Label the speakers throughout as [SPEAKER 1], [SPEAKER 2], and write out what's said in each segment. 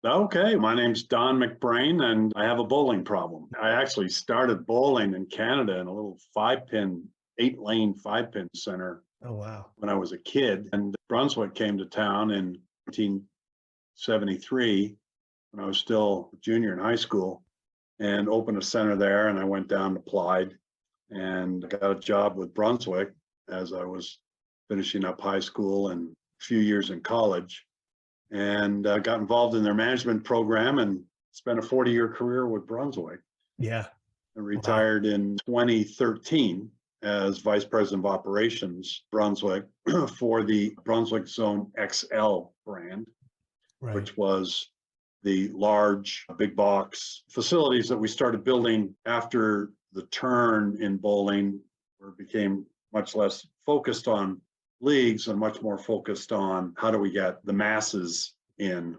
[SPEAKER 1] Okay, my name's Don MacBrayne, and I have a bowling problem. I actually started bowling in Canada in a little 8-lane 5-pin center
[SPEAKER 2] Oh, wow.
[SPEAKER 1] when I was a kid. And Brunswick came to town in 1973 when I was still a junior in high school and opened a center there. And I went down and applied and got a job with Brunswick as I was finishing up high school and a few years in college. And got involved in their management program and spent a 40-year career with Brunswick.
[SPEAKER 2] Yeah.
[SPEAKER 1] I retired in 2013 as Vice President of Operations, Brunswick, for the Brunswick Zone XL brand,
[SPEAKER 2] Right.
[SPEAKER 1] which was the large big box facilities that we started building after the turn in bowling, where it became much less focused on leagues and much more focused on how do we get the masses in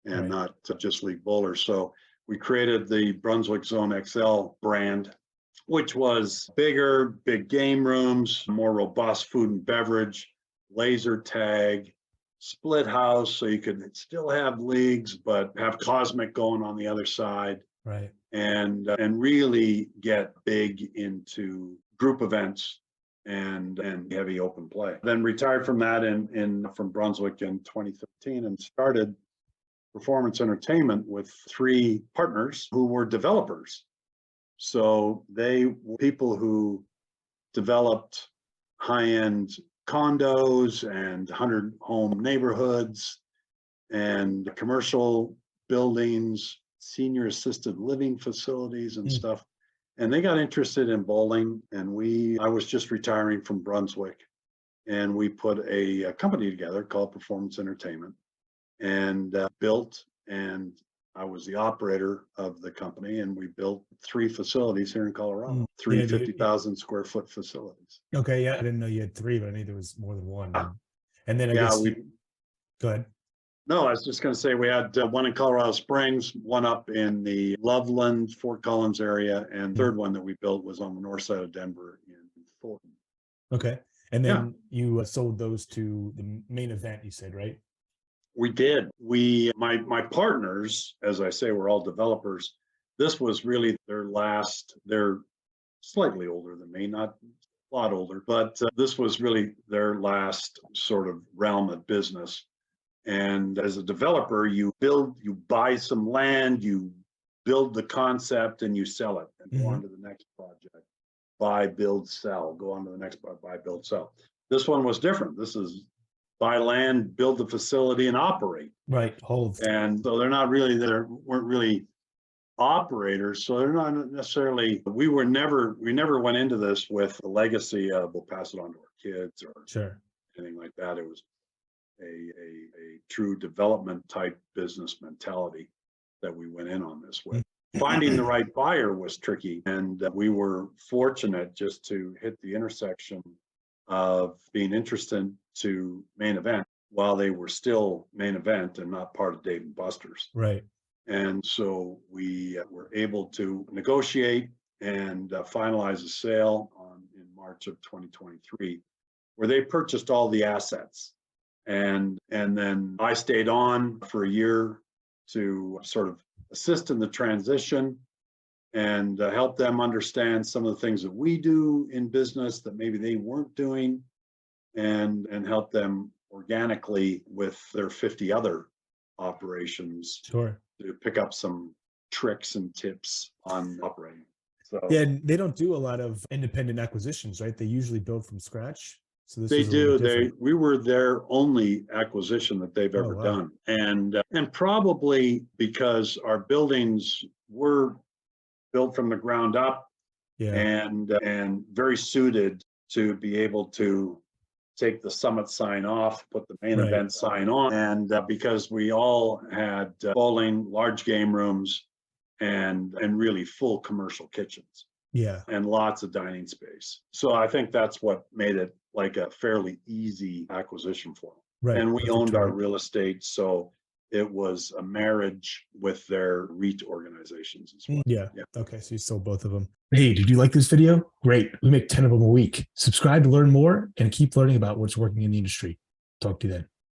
[SPEAKER 1] and
[SPEAKER 2] Right.
[SPEAKER 1] not just league bowlers. So we created the Brunswick Zone XL brand, which was bigger, big game rooms, more robust food and beverage, laser tag, split house, so you could still have leagues, but have Cosmic going on the other side,
[SPEAKER 2] Right.
[SPEAKER 1] and really get big into group events and heavy open play. Then retired from that from Brunswick in 2013 and started performance entertainment with 3 partners who were developers. So they were people who developed high-end condos and 100-home neighborhoods and commercial buildings, senior assisted living facilities and stuff. And they got interested in bowling, and I was just retiring from Brunswick, and we put a company together called Performance Entertainment and built, and I was the operator of the company, and we built 3 facilities here in Colorado, 3 50,000 square foot facilities.
[SPEAKER 2] Okay, yeah, I didn't know you had 3, but I knew there was more than one. And then I
[SPEAKER 1] Yeah,
[SPEAKER 2] guess go ahead.
[SPEAKER 1] No, I was just going to say we had one in Colorado Springs, one up in the Loveland, Fort Collins area, and third one that we built was on the north side of Denver in Thornton.
[SPEAKER 2] Okay. And then you sold those to the Main Event, you said, right?
[SPEAKER 1] We did. My partners, as I say, were all developers. This was really they're slightly older than me, not a lot older, but this was really their last sort of realm of business. And as a developer, you buy some land, you build the concept, and you sell it and go on to the next project. Buy, build, sell, go on to the next buy, build, sell. This one was different. This is buy land, build the facility, and operate.
[SPEAKER 2] Right. Hold.
[SPEAKER 1] And so weren't really operators. So they're not necessarily, we never went into this with a legacy of we'll pass it on to our kids or anything like that. It was a true development type business mentality that we went in on this with. Finding the right buyer was tricky, and we were fortunate just to hit the intersection of being interested to Main Event while they were still Main Event and not part of Dave & Buster's.
[SPEAKER 2] Right.
[SPEAKER 1] And so we were able to negotiate and finalize a sale in March of 2023, where they purchased all the assets. And then I stayed on for a year to sort of assist in the transition and help them understand some of the things that we do in business that maybe they weren't doing, and help them organically with their 50 other operations to pick up some tricks and tips on operating. So
[SPEAKER 2] yeah, they don't do a lot of independent acquisitions, right? They usually build from scratch. So this
[SPEAKER 1] they do. We were their only acquisition that they've ever done, and probably because our buildings were built from the ground up, and very suited to be able to take the Summit sign off, put the Main Event sign on, and because we all had bowling, large game rooms, and really full commercial kitchens. And lots of dining space. So I think that's what made it like a fairly easy acquisition for them. And we owned our real estate, so it was a marriage with their REIT organizations as well.
[SPEAKER 2] Okay, so you sold both of them. Hey, did you like this video? Great. We make 10 of them a week. Subscribe to learn more and keep learning about what's working in the industry. Talk to you then.